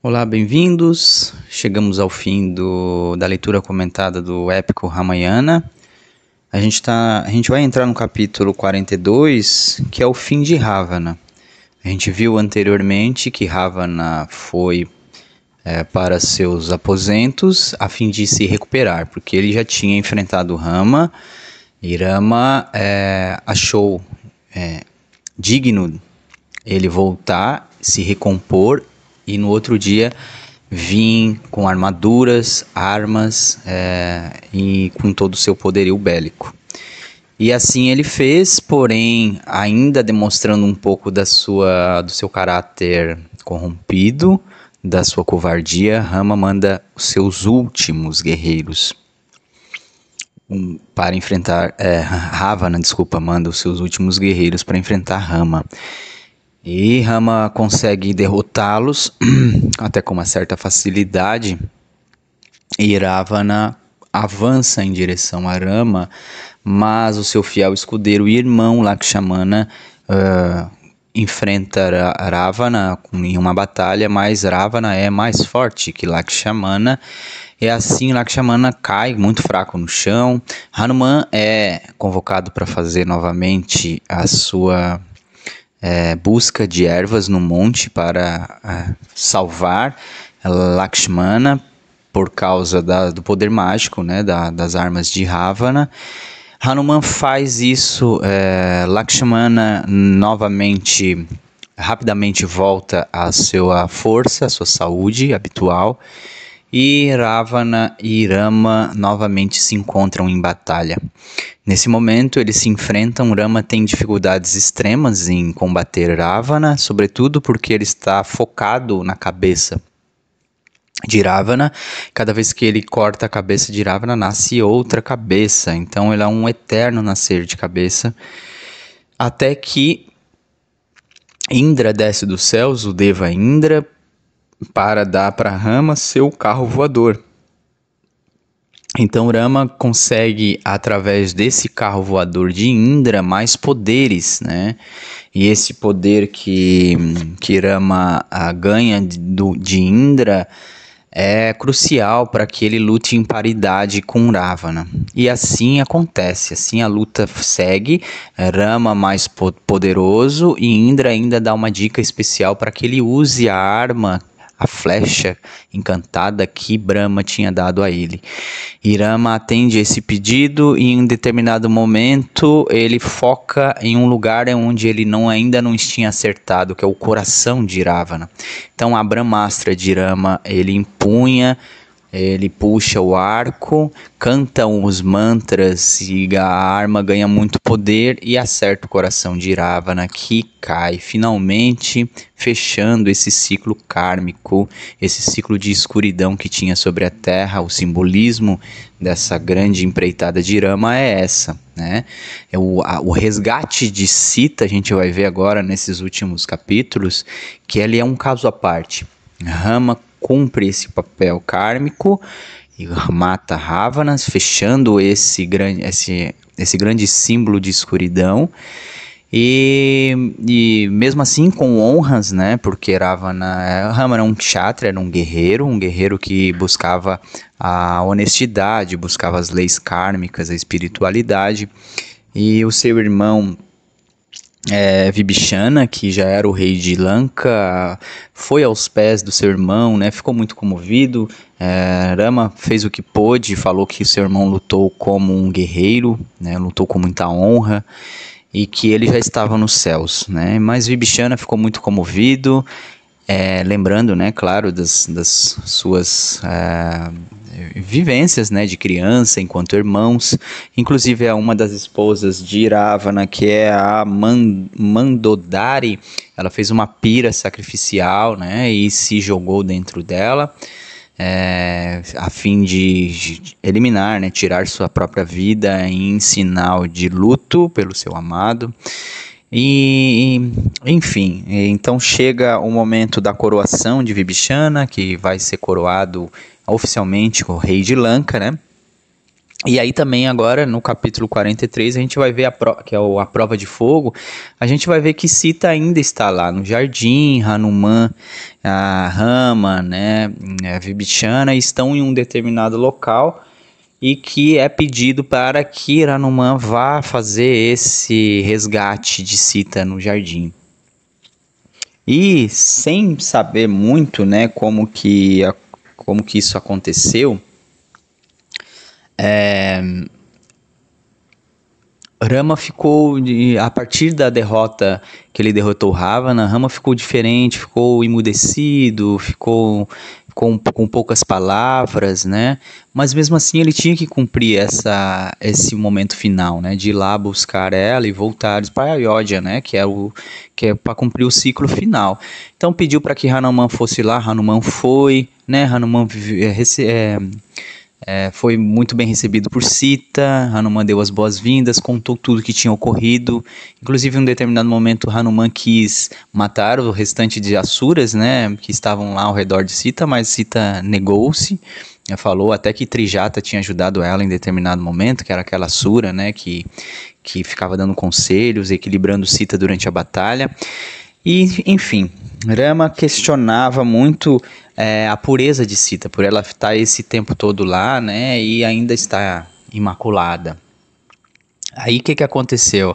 Olá, bem-vindos. Chegamos ao fim da leitura comentada do épico Ramayana. A gente vai entrar no capítulo 42, que é o fim de Ravana. A gente viu anteriormente que Ravana foi para seus aposentos a fim de se recuperar, porque ele já tinha enfrentado Rama e Rama achou digno ele voltar, se recompor e no outro dia vir com armaduras, armas e com todo o seu poderio bélico. E assim ele fez, porém ainda demonstrando um pouco do seu caráter corrompido, da sua covardia, Rama manda os seus últimos guerreiros para enfrentar... Ravana, manda os seus últimos guerreiros para enfrentar Rama. E Rama consegue derrotá-los até com uma certa facilidade, e Ravana avança em direção a Rama, mas o seu fiel escudeiro e irmão Lakshmana enfrenta Ravana em uma batalha, mas Ravana é mais forte que Lakshmana, e assim Lakshmana cai muito fraco no chão. Hanuman é convocado para fazer novamente a sua busca de ervas no monte para salvar Lakshmana por causa do poder mágico, das armas de Ravana. Hanuman faz isso, Lakshmana rapidamente volta à sua força, à sua saúde habitual, e Ravana e Rama novamente se encontram em batalha. Nesse momento eles se enfrentam. Rama tem dificuldades extremas em combater Ravana, sobretudo porque ele está focado na cabeça de Ravana. Cada vez que ele corta a cabeça de Ravana, nasce outra cabeça. Então ele é um eterno nascer de cabeça. Até que Indra desce dos céus, o Deva Indra, para dar para Rama seu carro voador. Então Rama consegue, através desse carro voador de Indra, mais poderes, né? E esse poder que Rama ganha de Indra é crucial para que ele lute em paridade com Ravana. E assim acontece, assim a luta segue, Rama mais poderoso, e Indra ainda dá uma dica especial para que ele use a arma, a flecha encantada que Brahma tinha dado a ele. Rama atende esse pedido e em um determinado momento ele foca em um lugar onde ele ainda não tinha acertado, que é o coração de Ravana. Então a Brahmastra de Rama ele empunha, ele puxa o arco, canta os mantras e a arma ganha muito poder e acerta o coração de Ravana, que cai finalmente, fechando esse ciclo kármico, esse ciclo de escuridão que tinha sobre a Terra. O simbolismo dessa grande empreitada de Rama é essa, né? O resgate de Sita, a gente vai ver agora nesses últimos capítulos, que ele é um caso à parte. Rama cumpre esse papel kármico e mata Ravana, fechando esse grande símbolo de escuridão, e mesmo assim com honras, né? Porque Rama era um kshatriya, era um guerreiro que buscava a honestidade, buscava as leis kármicas, a espiritualidade, e o seu irmão Vibhishana, que já era o rei de Lanka, foi aos pés do seu irmão, né? Ficou muito comovido. Rama fez o que pôde, falou que o seu irmão lutou como um guerreiro, né? Lutou com muita honra e que ele já estava nos céus, né? Mas Vibhishana ficou muito comovido, lembrando, né, claro, das suas vivências, né, de criança enquanto irmãos. Inclusive uma das esposas de Ravana, que é a Mandodari, ela fez uma pira sacrificial, né, e se jogou dentro dela, a fim de eliminar, né, tirar sua própria vida em sinal de luto pelo seu amado. E, enfim, então chega o momento da coroação de Vibhishana, que vai ser coroado oficialmente o rei de Lanka, né? E aí também agora no capítulo 43 a gente vai ver que é a prova de fogo, a gente vai ver que Sita ainda está lá no jardim, Hanuman, a Rama, né, a Vibhishana estão em um determinado local e que é pedido para que Hanuman vá fazer esse resgate de Sita no jardim. E sem saber muito, né, como que isso aconteceu, Rama ficou, a partir da derrota que ele derrotou Ravana, Rama ficou diferente, ficou emudecido, ficou com poucas palavras, né? Mas mesmo assim ele tinha que cumprir esse momento final, né? De ir lá buscar ela e voltar para Ayodhya, né? Que é para cumprir o ciclo final. Então pediu para que Hanuman fosse lá, Hanuman foi, né? Hanuman foi muito bem recebido por Sita. Hanuman deu as boas-vindas, contou tudo que tinha ocorrido. Inclusive, em um determinado momento, Hanuman quis matar o restante de Asuras, né, que estavam lá ao redor de Sita, mas Sita negou-se. Falou até que Trijata tinha ajudado ela em determinado momento, que era aquela Asura, né, que ficava dando conselhos, equilibrando Sita durante a batalha. E, enfim, Rama questionava muito a pureza de Sita, por ela estar esse tempo todo lá, né, e ainda estar imaculada. Aí o que aconteceu?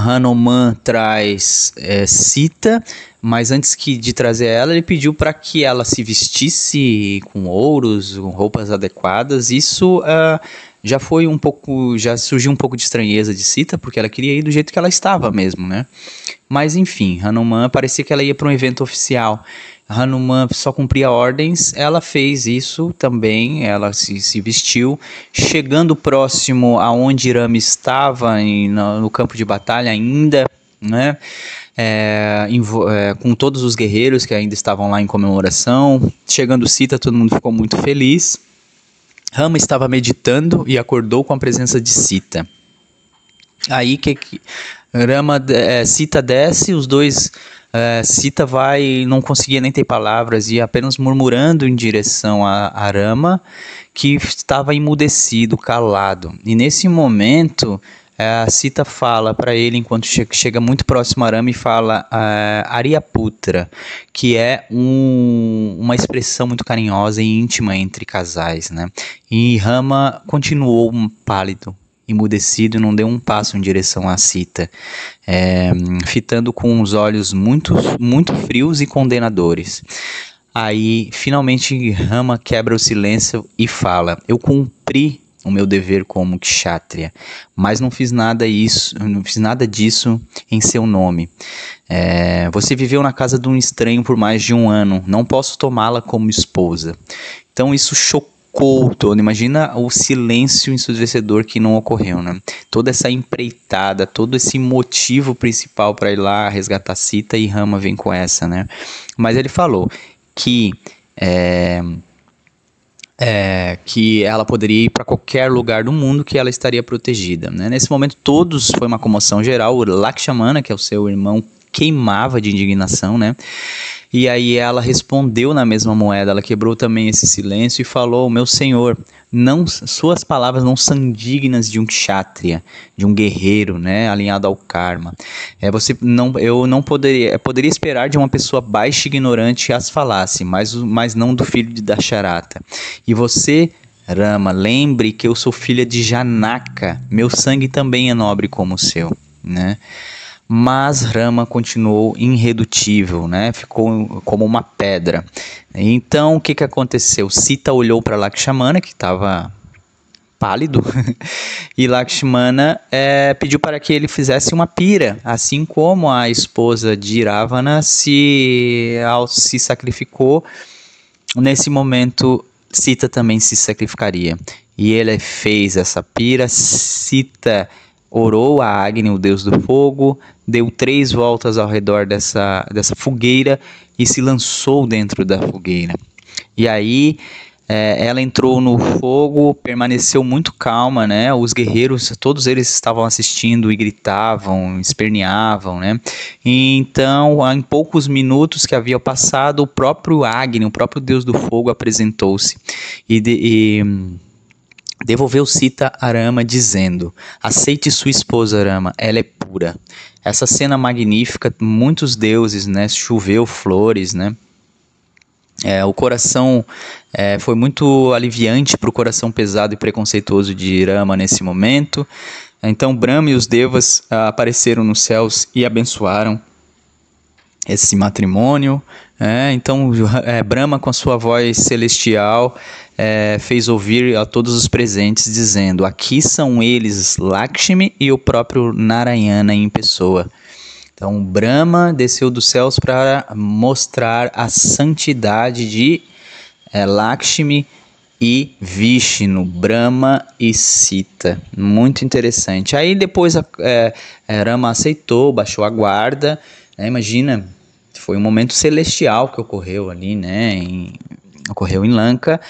Hanuman traz Sita, mas antes de trazer ela, ele pediu para que ela se vestisse com ouros, com roupas adequadas. Isso já surgiu um pouco de estranheza de Sita, porque ela queria ir do jeito que ela estava mesmo, né? Mas enfim, Hanuman parecia que ela ia para um evento oficial. Hanuman só cumpria ordens, ela fez isso também, ela se vestiu, chegando próximo aonde Rama estava, no campo de batalha ainda, né? Com todos os guerreiros que ainda estavam lá em comemoração. Chegando Sita, todo mundo ficou muito feliz. Rama estava meditando e acordou com a presença de Sita. Aí Sita desce, os dois... Sita não conseguia nem ter palavras, ia apenas murmurando em direção a Rama, que estava emudecido, calado. E nesse momento, Sita fala para ele, enquanto chega muito próximo a Rama, e fala Aryaputra, que é uma expressão muito carinhosa e íntima entre casais, né? E Rama continuou pálido, emudecido, e não deu um passo em direção a Sita, fitando com os olhos muito, muito frios e condenadores. Aí, finalmente, Rama quebra o silêncio e fala: eu cumpri o meu dever como kshatriya, mas não fiz nada disso em seu nome. Você viveu na casa de um estranho por mais de 1 ano, não posso tomá-la como esposa. Então isso chocou todo. Imagina o silêncio ensurdecedor que não ocorreu, né? Toda essa empreitada, todo esse motivo principal para ir lá resgatar Sita, e Rama vem com essa, né? Mas ele falou que ela poderia ir para qualquer lugar do mundo, que ela estaria protegida, né? Nesse momento foi uma comoção geral. O Lakshmana, que é o seu irmão, queimava de indignação, né? E aí ela respondeu na mesma moeda, ela quebrou também esse silêncio e falou: meu senhor, suas palavras não são dignas de um kshatriya, de um guerreiro, né, alinhado ao karma. Eu não poderia esperar de uma pessoa baixa e ignorante as falasse, mas não do filho de Dasharata. E você, Rama, lembre que eu sou filha de Janaka, meu sangue também é nobre como o seu, né? Mas Rama continuou irredutível, né? Ficou como uma pedra. Então, o que aconteceu? Sita olhou para Lakshmana, que estava pálido, e Lakshmana pediu para que ele fizesse uma pira, assim como a esposa de Ravana se sacrificou. Nesse momento, Sita também se sacrificaria. E ele fez essa pira. Sita orou a Agni, o deus do fogo, deu 3 voltas ao redor dessa fogueira e se lançou dentro da fogueira. E aí ela entrou no fogo, permaneceu muito calma, né? Os guerreiros, todos eles estavam assistindo e gritavam, esperneavam, né? E então, em poucos minutos que havia passado, o próprio Agni, o próprio deus do fogo, apresentou-se. Devolveu Sita a Rama dizendo: aceite sua esposa Rama, ela é pura. Essa cena magnífica, muitos deuses, né? Choveu flores, né? O coração foi muito aliviante para o coração pesado e preconceituoso de Rama nesse momento. Então Brahma e os devas apareceram nos céus e abençoaram esse matrimônio. Então Brahma, com a sua voz celestial, fez ouvir a todos os presentes dizendo: aqui são eles Lakshmi e o próprio Narayana em pessoa. Então Brahma desceu dos céus para mostrar a santidade de Lakshmi e Vishnu, Brahma e Sita. Muito interessante. Aí depois Rama aceitou, baixou a guarda. Imagina, foi um momento celestial que ocorreu ali, né? Ocorreu em Lanka.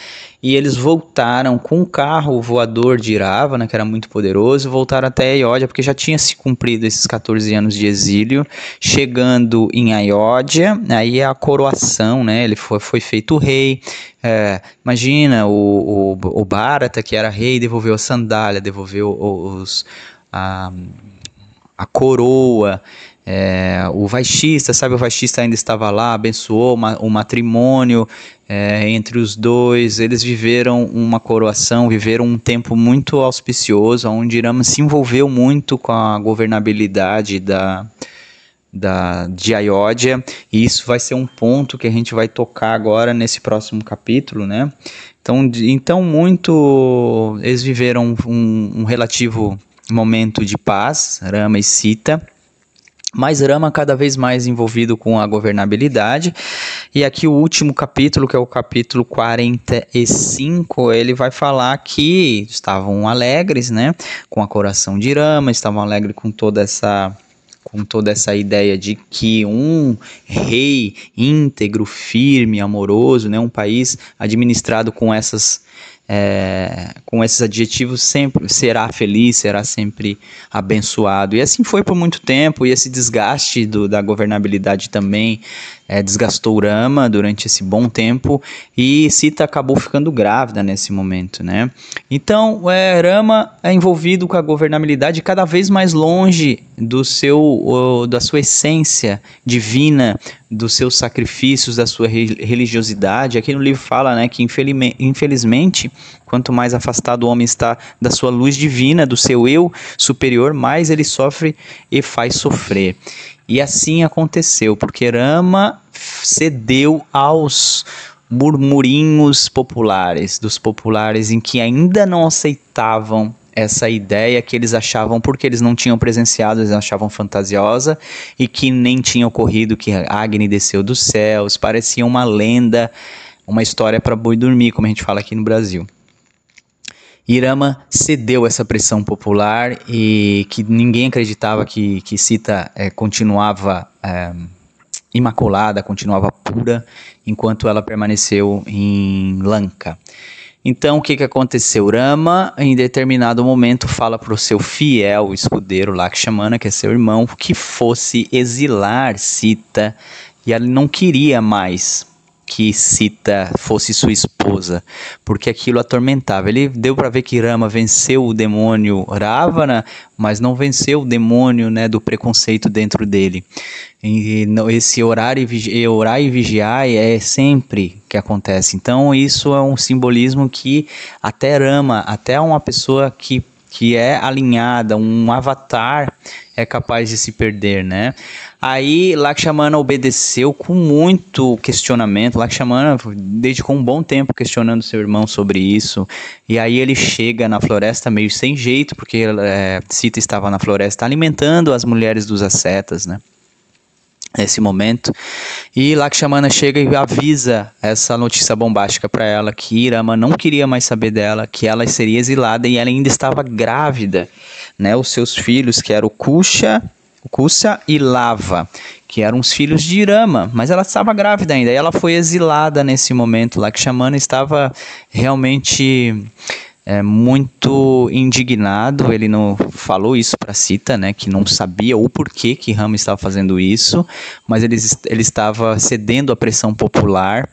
E eles voltaram com o carro voador de Ravana, que era muito poderoso, voltaram até Ayodhya, porque já tinha se cumprido esses 14 anos de exílio. Chegando em Ayodhya, aí a coroação, né? Ele foi feito rei. Imagina, o Bharata, que era rei, devolveu a sandália, devolveu a coroa. O Vaishista, o Vaishista ainda estava lá, abençoou o matrimônio entre os dois. Eles viveram uma coroação, viveram um tempo muito auspicioso, onde Rama se envolveu muito com a governabilidade de Ayodhya, e isso vai ser um ponto que a gente vai tocar agora nesse próximo capítulo, né? Então eles viveram um relativo momento de paz, Rama e Sita. Mas Rama cada vez mais envolvido com a governabilidade. E aqui o último capítulo, que é o capítulo 45, ele vai falar que estavam alegres, né, com a coroação de Rama, estavam alegres com toda essa ideia de que um rei íntegro, firme, amoroso, né, um país administrado com esses adjetivos sempre será feliz, será sempre abençoado. E assim foi por muito tempo, e esse desgaste da governabilidade também desgastou Rama durante esse bom tempo, e Sita acabou ficando grávida nesse momento, né? Então Rama é envolvido com a governabilidade cada vez mais longe da sua essência divina, dos seus sacrifícios, da sua religiosidade. Aqui no livro fala, né, que infelizmente, quanto mais afastado o homem está da sua luz divina, do seu eu superior, mais ele sofre e faz sofrer. E assim aconteceu, porque Rama cedeu aos murmurinhos populares, dos populares em que ainda não aceitavam essa ideia que eles achavam, porque eles não tinham presenciado, eles achavam fantasiosa, e que nem tinha ocorrido, que Agni desceu dos céus, parecia uma lenda, uma história para boi dormir, como a gente fala aqui no Brasil. Rama cedeu essa pressão popular, e que ninguém acreditava que Sita continuava imaculada, continuava pura, enquanto ela permaneceu em Lanka. Então, o que aconteceu? Rama, em determinado momento, fala para o seu fiel escudeiro Lakshmana, que é seu irmão, que fosse exilar Sita, e ele não queria mais que Sita fosse sua esposa, porque aquilo atormentava. Ele deu para ver que Rama venceu o demônio Ravana, mas não venceu o demônio, né, do preconceito dentro dele. E esse orar e vigiar é sempre que acontece. Então isso é um simbolismo que até Rama, até uma pessoa que é alinhada, um avatar, é capaz de se perder, né? Aí Lakshmana obedeceu com muito questionamento. Lakshmana dedicou um bom tempo questionando seu irmão sobre isso. E aí ele chega na floresta meio sem jeito, porque Sita estava na floresta alimentando as mulheres dos ascetas, né? Nesse momento, e Lakshmana chega e avisa essa notícia bombástica para ela, que Rama não queria mais saber dela, que ela seria exilada, e ela ainda estava grávida, né? Os seus filhos, que eram o Kusha e Lava, que eram os filhos de Rama, mas ela estava grávida ainda, e ela foi exilada nesse momento. Lakshmana estava realmente muito indignado. Ele não falou isso para Sita, né, que não sabia o porquê que Rama estava fazendo isso, mas ele estava cedendo à pressão popular,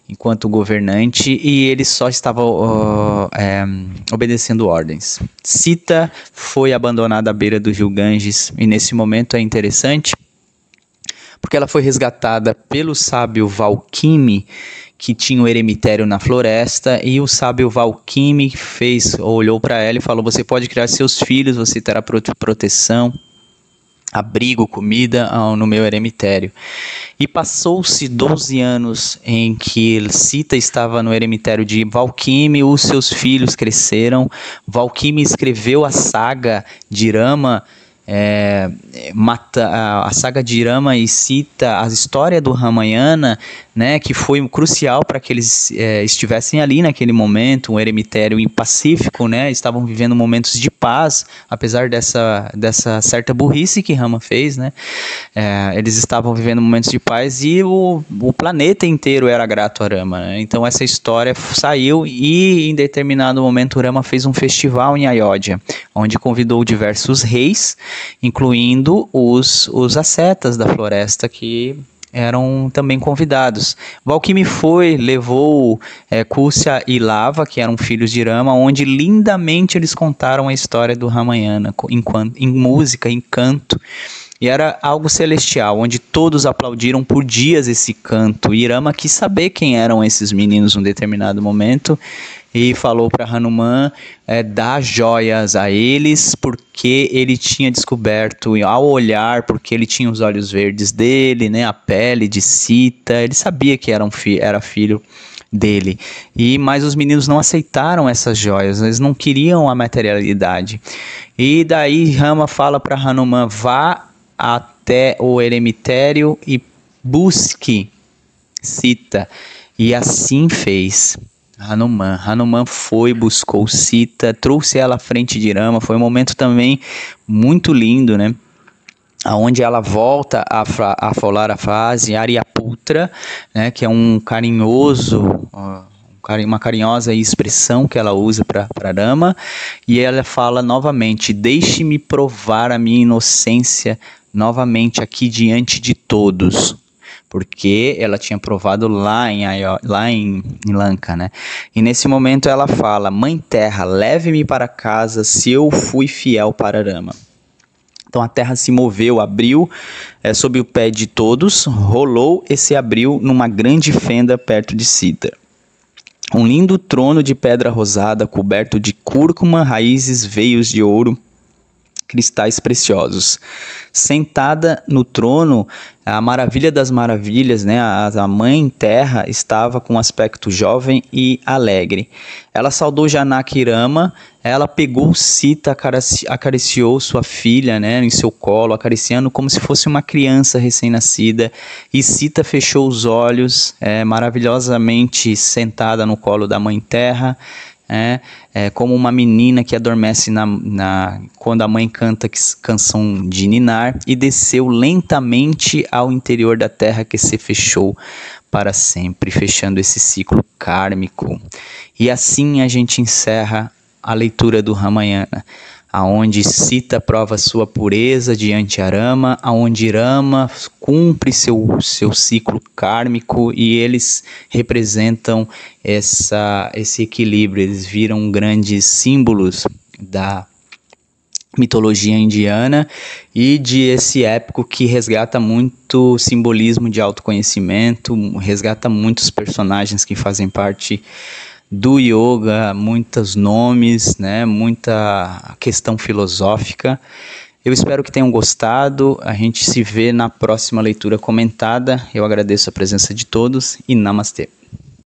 enquanto governante, e ele só estava obedecendo ordens. Sita foi abandonada à beira do rio Ganges, e nesse momento é interessante, porque ela foi resgatada pelo sábio Valquime, que tinha um eremitério na floresta, e o sábio Valquime olhou para ela e falou: você pode criar seus filhos, você terá proteção, abrigo, comida no meu eremitério. E passou-se 12 anos em que Sita estava no eremitério de Valquime, os seus filhos cresceram. Valquime escreveu a saga de Rama, a saga de Rama e Sita, a história do Ramayana, né, que foi crucial para que eles estivessem ali naquele momento, um eremitério pacífico, né, estavam vivendo momentos de paz, apesar dessa certa burrice que Rama fez, né, eles estavam vivendo momentos de paz e o planeta inteiro era grato a Rama, né? Então essa história saiu e em determinado momento Rama fez um festival em Ayodhya, onde convidou diversos reis, incluindo os ascetas da floresta que eram também convidados. Valquime levou Kusya e Lava, que eram filhos de Rama, onde lindamente eles contaram a história do Ramayana, em música, em canto. E era algo celestial, onde todos aplaudiram por dias esse canto. E Rama quis saber quem eram esses meninos num determinado momento e falou para Hanuman dar joias a eles, porque ele tinha descoberto, ao olhar, porque ele tinha os olhos verdes dele, né, a pele de Sita, ele sabia que era filho dele. Mas os meninos não aceitaram essas joias, eles não queriam a materialidade. E daí Rama fala para Hanuman: vá até o eremitério e busque Sita. E assim fez Hanuman. Hanuman buscou Sita, trouxe ela à frente de Rama. Foi um momento também muito lindo, né? Onde ela volta a falar a frase Aryaputra, né? Que é uma carinhosa expressão que ela usa para Rama. E ela fala novamente: deixe-me provar a minha inocência novamente aqui diante de todos. Porque ela tinha provado lá em Lanka, né? E nesse momento ela fala: mãe terra, leve-me para casa se eu fui fiel para Rama. Então a terra se moveu, abriu sob o pé de todos, rolou e se abriu numa grande fenda perto de Sita. Um lindo trono de pedra rosada, coberto de cúrcuma, raízes, veios de ouro, cristais preciosos. Sentada no trono, a maravilha das maravilhas, né, a mãe terra, estava com um aspecto jovem e alegre. Ela saudou Janaki e Rama, ela pegou Sita, acariciou sua filha, né, em seu colo, acariciando como se fosse uma criança recém-nascida, e Sita fechou os olhos, maravilhosamente sentada no colo da mãe terra, como uma menina que adormece quando a mãe canta canção de ninar, e desceu lentamente ao interior da terra que se fechou para sempre, fechando esse ciclo kármico. E assim a gente encerra a leitura do Ramayana, aonde Sita prova sua pureza diante a Rama, aonde Rama cumpre seu ciclo kármico, e eles representam esse equilíbrio. Eles viram grandes símbolos da mitologia indiana e de esse épico que resgata muito simbolismo de autoconhecimento, resgata muitos personagens que fazem parte do yoga, muitos nomes, né, muita questão filosófica. Eu espero que tenham gostado. A gente se vê na próxima leitura comentada. Eu agradeço a presença de todos e namastê.